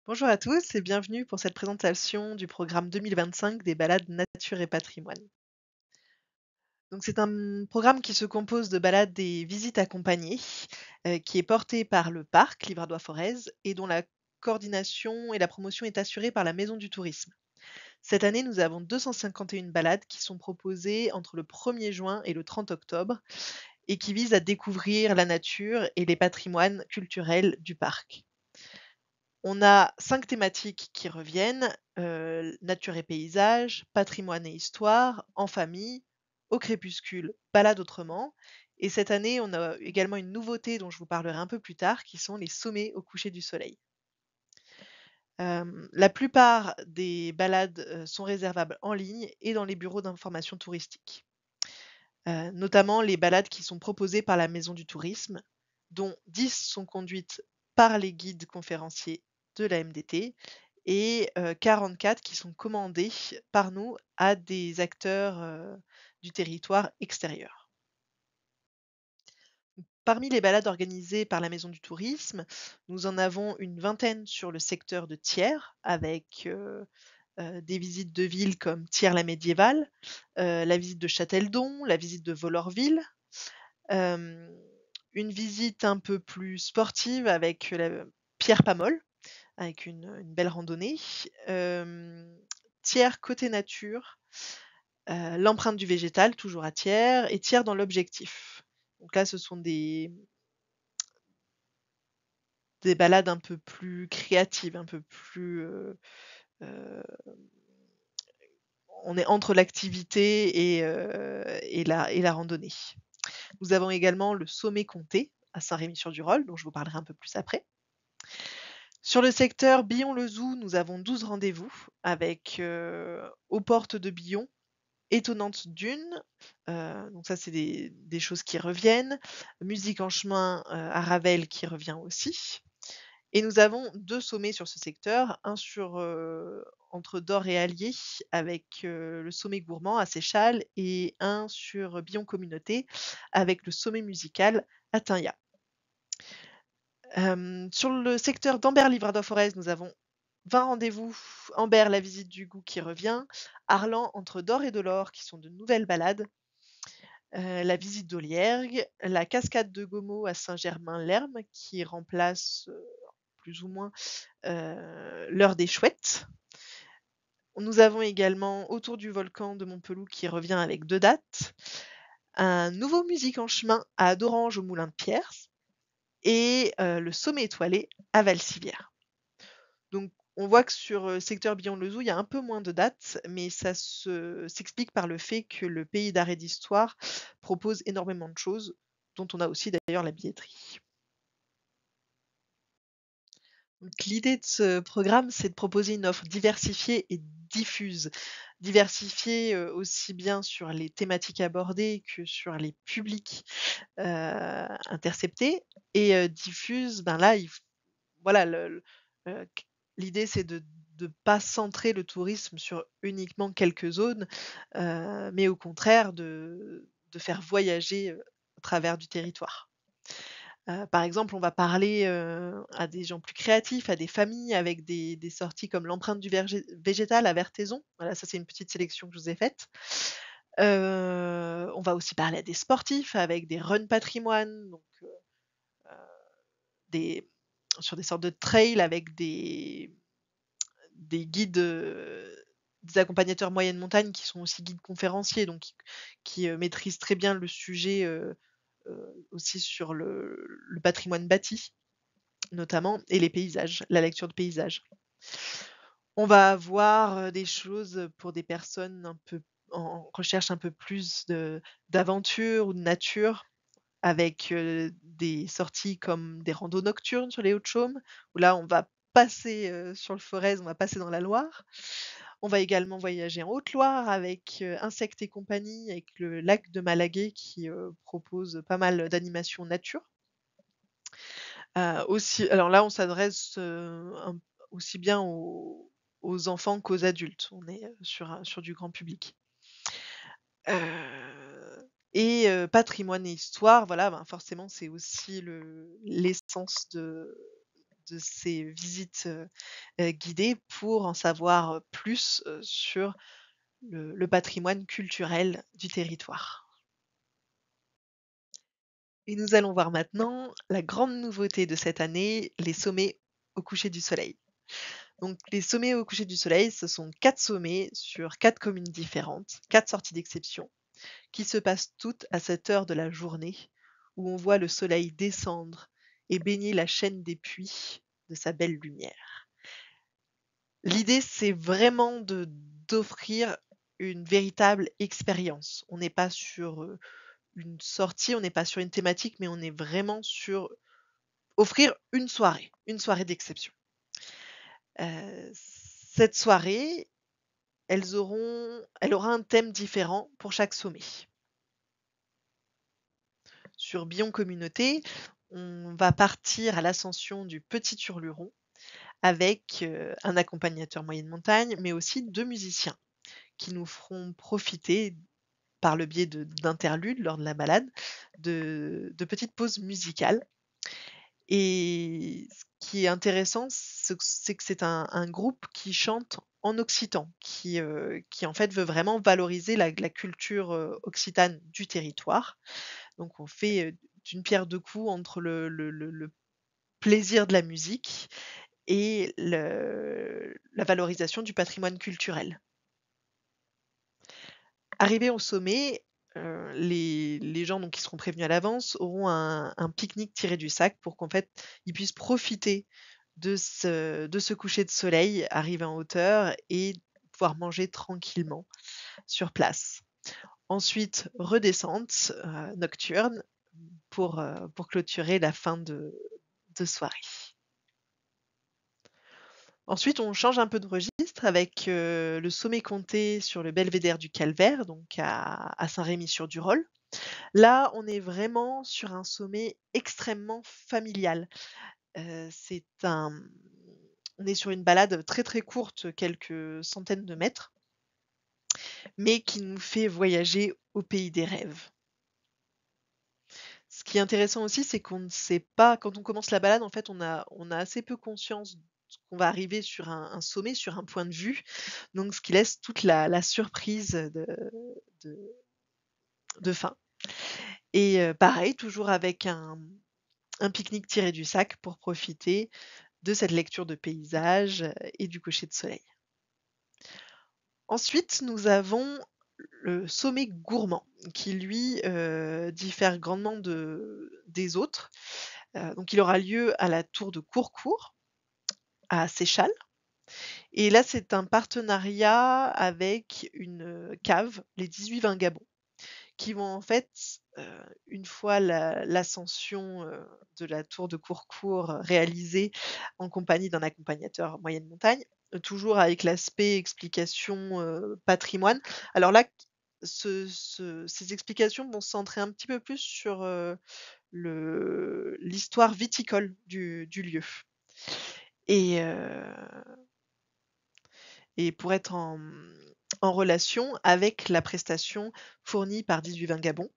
Bonjour à tous et bienvenue pour cette présentation du programme 2025 des balades nature et patrimoine. Donc c'est un programme qui se compose de balades et visites accompagnées, qui est porté par le parc Livradois-Forez et dont la coordination et la promotion est assurée par la Maison du Tourisme. Cette année, nous avons 251 balades qui sont proposées entre le 1er juin et le 30 octobre et qui visent à découvrir la nature et les patrimoines culturels du parc. On a 5 thématiques qui reviennent, nature et paysage, patrimoine et histoire, en famille, au crépuscule, balade autrement et cette année, on a également une nouveauté dont je vous parlerai un peu plus tard, qui sont les sommets au coucher du soleil. La plupart des balades, sont réservables en ligne et dans les bureaux d'information touristique, notamment les balades qui sont proposées par la Maison du Tourisme, dont 10 sont conduites par les guides conférenciers de la MDT et 44 qui sont commandés par nous à des acteurs, du territoire extérieur. Parmi les balades organisées par la Maison du Tourisme, nous en avons une vingtaine sur le secteur de Thiers avec, des visites de villes comme Thiers-la-Médiévale, la visite de Châteldon, la visite de Vollorville, hem, une visite un peu plus sportive avec la Pierre Pamolle, avec une belle randonnée. Thiers côté nature, l'empreinte du végétal, toujours à Thiers et Thiers dans l'objectif. Donc là, ce sont des balades un peu plus créatives, un peu plus, heu, on est entre l'activité et la randonnée. Nous avons également le sommet comté à Saint-Rémy-sur-du-Rolle, dont je vous parlerai un peu plus après. Sur le secteur Billon-le-Zoux, nous avons 12 rendez-vous avec, aux portes de Billon, étonnante dune, donc ça c'est des choses qui reviennent. Musique en chemin, à Ravel qui revient aussi et nous avons 2 sommets sur ce secteur, un sur, entre Dore et Allier avec, le sommet gourmand à Séchal et un sur Billon Communauté avec le sommet musical à Tinga. Sur le secteur d'Ambert-Livradois-Forez, nous avons 20 rendez-vous. Ambert, la visite du goût qui revient. Arlan, entre Dore et Delort, qui sont de nouvelles balades. La visite d'Oliergue. La cascade de Gomo à Saint-Germain-l'Herme, qui remplace plus ou moins l'heure des chouettes. Nous avons également Autour du volcan de Montpeloup qui revient avec 2 dates. Un nouveau musique en chemin à Dorange au Moulin de Pierre et le sommet étoilé à Valcivière. Donc on voit que sur, secteur Billon-le-Zoux, il y a un peu moins de dates, mais ça s'explique par le fait que le pays d'art et d'histoire propose énormément de choses, dont on a aussi d'ailleurs la billetterie. Donc l'idée de ce programme, c'est de proposer une offre diversifiée et diffuse. Diversifiée, aussi bien sur les thématiques abordées que sur les publics, interceptés et diffuse, ben là, il f voilà q l'idée c'est de pas centrer le tourisme sur uniquement quelques zones, mais au contraire de faire voyager, au travers du territoire. Par exemple, on va parler, à des gens plus créatifs, à des familles avec des sorties comme l'empreinte du vergé végétal à Vertaizon. Voilà, ça c'est une petite sélection que je vous ai faite. On va aussi parler à des sportifs avec des run patrimoine, donc des sur des sortes de trails avec des guides, des accompagnateurs moyenne montagne qui sont aussi guides conférenciers, donc qui maîtrisent très bien le sujet, aussi sur le patrimoine bâti notamment et les paysages, la lecture de paysages. On va avoir, des choses pour des personnes un peu en recherche un peu plus d'aventure ou de nature avec, des sorties comme des randos nocturnes sur les Hauts-de-Chaume, où là on va passer, sur le Forez, on va passer dans la Loire. On va également voyager en Haute-Loire avec, Insectes et compagnie, avec le lac de Malaguet qui, propose pas mal d'animations nature. Aussi alors là on s'adresse, aussi bien aux enfants qu'aux adultes. On est, sur du grand public. Et patrimoine et histoire, voilà, ben, forcément c'est aussi l'essence de ces visites, guidées pour en savoir, plus, sur le patrimoine culturel du territoire. Et nous allons voir maintenant la grande nouveauté de cette année, les sommets au coucher du soleil. Donc les sommets au coucher du soleil, ce sont 4 sommets sur 4 communes différentes, 4 sorties d'exception, qui se passent toutes à cette heure de la journée où on voit le soleil descendre et baigner la chaîne des puits de sa belle lumière. L'idée, c'est vraiment d'offrir une véritable expérience. On n'est pas sur, une sortie, on n'est pas sur une thématique, mais on est vraiment sur offrir une soirée d'exception. Cette soirée, elle aura un thème différent pour chaque sommet. Sur Bion Communauté, on va partir à l'ascension du Petit Hurluron avec, un accompagnateur moyenne montagne, mais aussi 2 musiciens qui nous feront profiter, par le biais d'interludes lors de la balade, de petites pauses musicales. Et ce qui est intéressant, c'est que c'est un groupe qui chante en occitan, qui en fait veut vraiment valoriser la culture, occitane du territoire. Donc on fait, d'une pierre deux coups entre le plaisir de la musique et la valorisation du patrimoine culturel. Arrivés au sommet, les gens donc qui seront prévenus à l'avance auront un pique-nique tiré du sac pour qu'en fait, ils puissent profiter de ce coucher de soleil, arrivé en hauteur et pouvoir manger tranquillement sur place. Ensuite, redescente, nocturne pour clôturer la fin de soirée. Ensuite, on change un peu de registre avec, le sommet comté sur le belvédère du Calvaire, donc à Saint-Rémy-sur-Durol. Là, on est vraiment sur un sommet extrêmement familial. C'est un On est sur une balade très, très courte, quelques centaines de mètres, mais qui nous fait voyager au pays des rêves. Ce qui est intéressant aussi, c'est qu'on ne sait pas quand on commence la balade, en fait, on a assez peu conscience qu'on va arriver sur un sommet, sur un point de vue, donc ce qui laisse toute la surprise de de fin et pareil, toujours avec un pique-nique tiré du sac pour profiter de cette lecture de paysage, et du coucher de soleil. Ensuite, nous avons le sommet gourmand qui lui, diffère grandement des autres. Donc il aura lieu à la tour de Courcourt, à Séchal et là, c'est un partenariat avec une, cave, les 18 Vingabonds, qui vont en fait, une fois l'ascension, de la tour de Courcourt réalisée en compagnie d'un accompagnateur moyenne montagne, toujours avec l'aspect explication, patrimoine. Alors là, ces explications vont se centrer un petit peu plus sur, l'histoire viticole du lieu et pour être en relation avec la prestation fournie par 18 Vingabonds,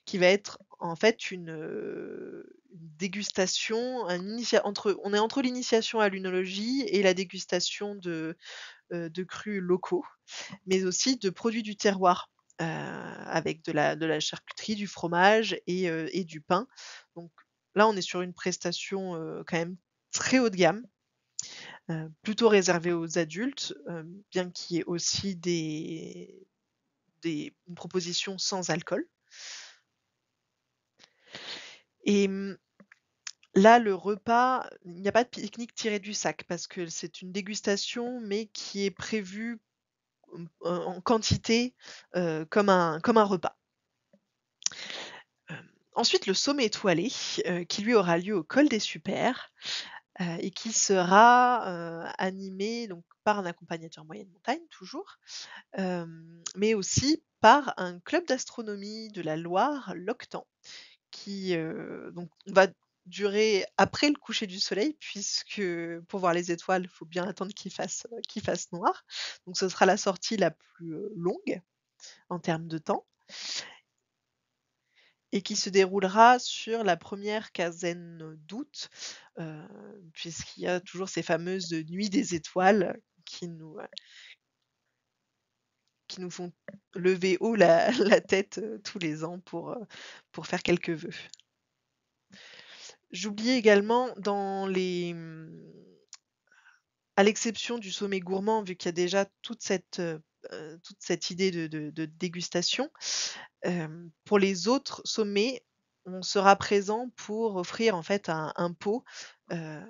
qui va être en fait une dégustation, on est entre l'initiation à l'œnologie et la dégustation de crus locaux, mais aussi de produits du terroir, avec de la charcuterie, du fromage et du pain. Donc là, on est sur une prestation, quand même très haut de gamme, plutôt réservée aux adultes, bien qu'il y ait aussi une proposition sans alcool et là, le repas, il n'y a pas de pique-nique tiré du sac parce que c'est une dégustation, mais qui est prévue, en quantité, comme un repas. Ensuite, le sommet étoilé, qui lui aura lieu au col des Supers, et qui sera, animé donc par un accompagnateur moyenne montagne toujours, mais aussi par un club d'astronomie de la Loire, l'Octant, qui, donc va durer après le coucher du soleil puisque pour voir les étoiles, il faut bien attendre qu'il fasse noir. Donc ce sera la sortie la plus, longue en termes de temps et qui se déroulera sur la première quinzaine d'août, heu, puisqu'il y a toujours ces fameuses nuits des étoiles qui nous font lever haut la la tête, tous les ans pour faire quelques vœux. J'oubliais également à l'exception du sommet gourmand, vu qu'il y a déjà toute cette idée de dégustation, pour les autres sommets, on sera présent pour offrir en fait un pot, heu,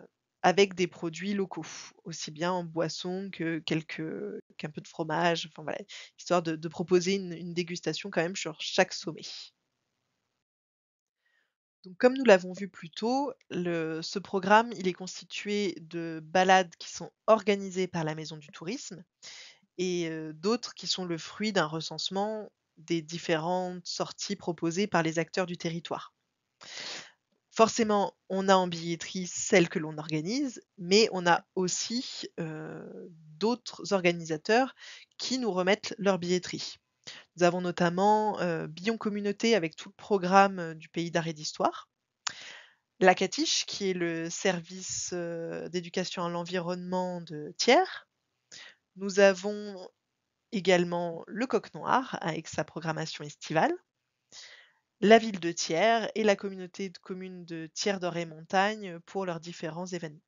avec des produits locaux, aussi bien en boisson qu'un peu de fromage, enfin voilà, histoire de proposer une dégustation quand même sur chaque sommet. Donc comme nous l'avons vu plus tôt, ce programme, il est constitué de balades qui sont organisées par la Maison du tourisme et d'autres qui sont le fruit d'un recensement des différentes sorties proposées par les acteurs du territoire. Forcément, on a en billetterie celle que l'on organise, mais on a aussi, d'autres organisateurs qui nous remettent leur billetterie. Nous avons notamment, Billon Communauté avec tout le programme, du Pays d'art et d'histoire. La Catiche qui est le service, d'éducation à l'environnement de Thiers. Nous avons également le Coq Noir avec sa programmation estivale, la ville de Thiers et la communauté de communes de Thiers-d'Or-et-Montagne pour leurs différents événements.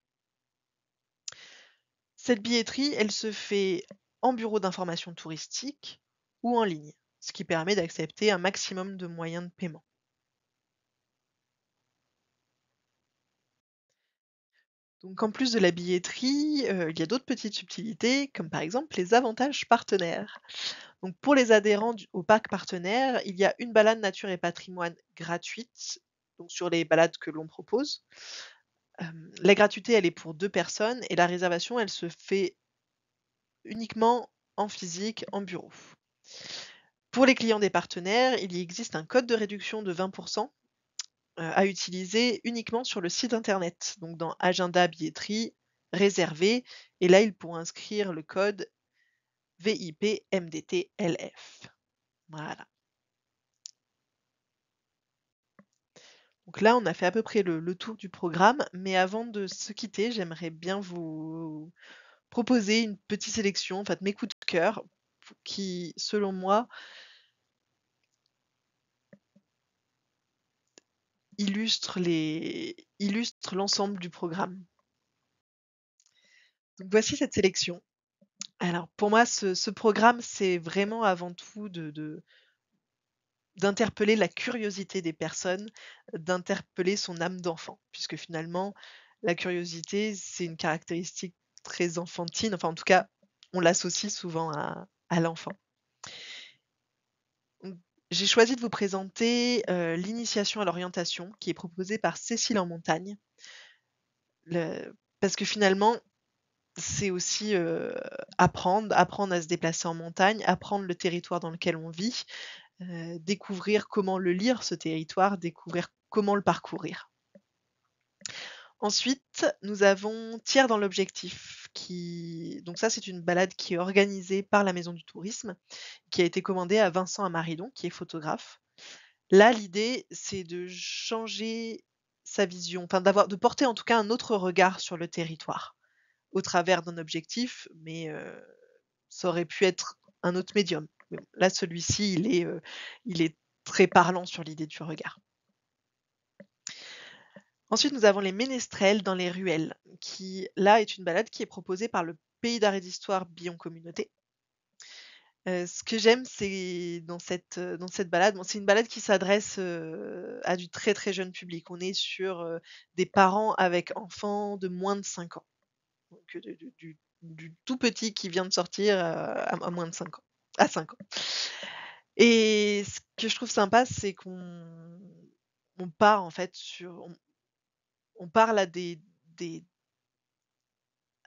Cette billetterie, elle se fait en bureau d'information touristique ou en ligne, ce qui permet d'accepter un maximum de moyens de paiement. Donc en plus de la billetterie, il y a d'autres petites subtilités, comme par exemple les avantages partenaires. Donc pour les adhérents au parc partenaire, il y a une balade nature et patrimoine gratuite, donc sur les balades que l'on propose. La gratuité, elle est pour 2 personnes et la réservation, elle se fait uniquement en physique, en bureau. Pour les clients des partenaires, il y existe un code de réduction de 20 à utiliser uniquement sur le site internet, donc dans agenda billetterie, réservé et là, ils pourront inscrire le code VIPMDTLF. Voilà. Donc là, on a fait à peu près le tour du programme, mais avant de se quitter, j'aimerais bien vous proposer une petite sélection, en fait, mes coups de cœur qui, selon moi, illustrent l'ensemble du programme. Donc voici cette sélection. Alors pour moi, ce programme, c'est vraiment avant tout d'interpeller la curiosité des personnes, d'interpeller son âme d'enfant, puisque finalement, la curiosité, c'est une caractéristique très enfantine, enfin en tout cas, on l'associe souvent à l'enfant. Donc, j'ai choisi de vous présenter, l'initiation à l'orientation qui est proposée par Cécile en Montagne. Parce que finalement, c'est aussi, apprendre à se déplacer en montagne, apprendre le territoire dans lequel on vit, découvrir comment le lire ce territoire, découvrir comment le parcourir. Ensuite, nous avons Tiers dans l'objectif donc ça, c'est une balade qui est organisée par la Maison du tourisme, qui a été commandée à Vincent Amaridon, qui est photographe. Là, l'idée, c'est de changer sa vision, enfin de porter en tout cas un autre regard sur le territoire, au travers d'un objectif, mais ça aurait pu être un autre médium. Mais bon, là, celui-ci, il est très parlant sur l'idée du regard. Ensuite, nous avons les ménestrels dans les ruelles, qui, là, est une balade qui est proposée par le Pays d'art et d'histoire Billon Communauté. Ce que j'aime, c'est dans cette balade, bon, c'est une balade qui s'adresse, à du très, très jeune public. On est sur, des parents avec enfants de moins de 5 ans. Donc, du tout petit qui vient de sortir, à moins de 5 ans, à 5 ans. Et ce que je trouve sympa, c'est qu'on part en fait on parle des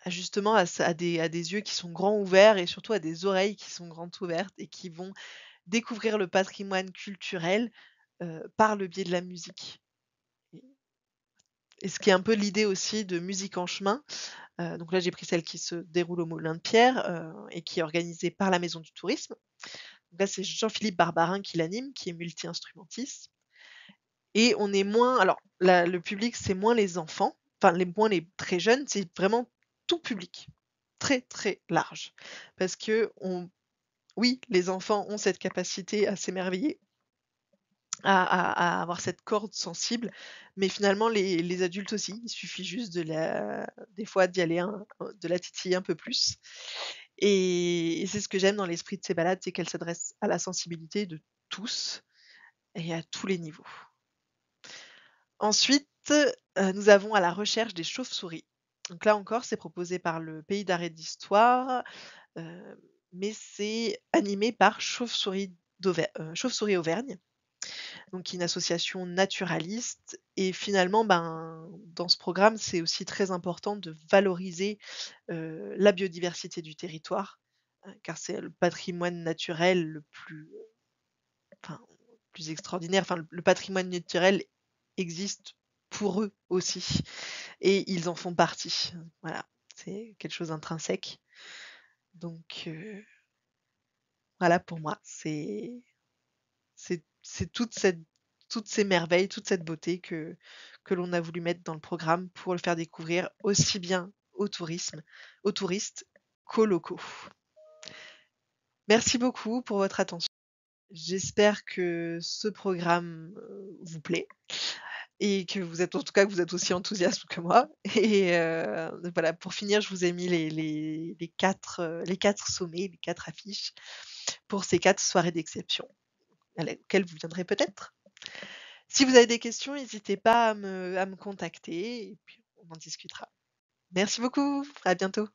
justement à des yeux qui sont grands ouverts et surtout à des oreilles qui sont grandes ouvertes et qui vont découvrir le patrimoine culturel, par le biais de la musique. Et ce qui est un peu l'idée aussi de Musique en chemin, donc là j'ai pris celle qui se déroule au Moulin de Pierre, et qui est organisée par la Maison du tourisme. Donc là c'est Jean-Philippe Barbarin qui l'anime, qui est multi-instrumentiste. et on est moins alors le public, c'est moins les enfants, enfin moins les très jeunes, c'est vraiment tout public, très, très large. Parce que oui, les enfants ont cette capacité à s'émerveiller, à avoir cette corde sensible, mais finalement les adultes aussi, il suffit juste des fois d'y aller de la titiller un peu plus et c'est ce que j'aime dans l'esprit de ces balades, c'est qu'elles s'adressent à la sensibilité de tous et à tous les niveaux. Ensuite, nous avons À la recherche des chauves-souris. Donc là encore, c'est proposé par le Pays d'Arrêt d'Histoire, mais c'est animé par Chauves-souris Auvergne, donc qui est une association naturaliste et finalement, ben, dans ce programme, c'est aussi très important de valoriser, la biodiversité du territoire, car c'est le patrimoine naturel enfin, le plus extraordinaire. Enfin, le patrimoine naturel existe pour eux aussi et ils en font partie. Voilà, c'est quelque chose d'intrinsèque. Donc voilà, pour moi, c'est toutes ces merveilles, toute cette beauté que l'on a voulu mettre dans le programme pour le faire découvrir aussi bien aux touristes qu'aux locaux. Merci beaucoup pour votre attention. J'espère que ce programme, vous plaît et que vous êtes en tout cas, que vous êtes aussi enthousiaste que moi et voilà, pour finir, je vous ai mis les 4 sommets, les 4 affiches pour ces 4 soirées d'exception auxquelles vous viendrez peut-être. Si vous avez des questions, n'hésitez pas à me contacter et puis on en discutera. Merci beaucoup, à bientôt.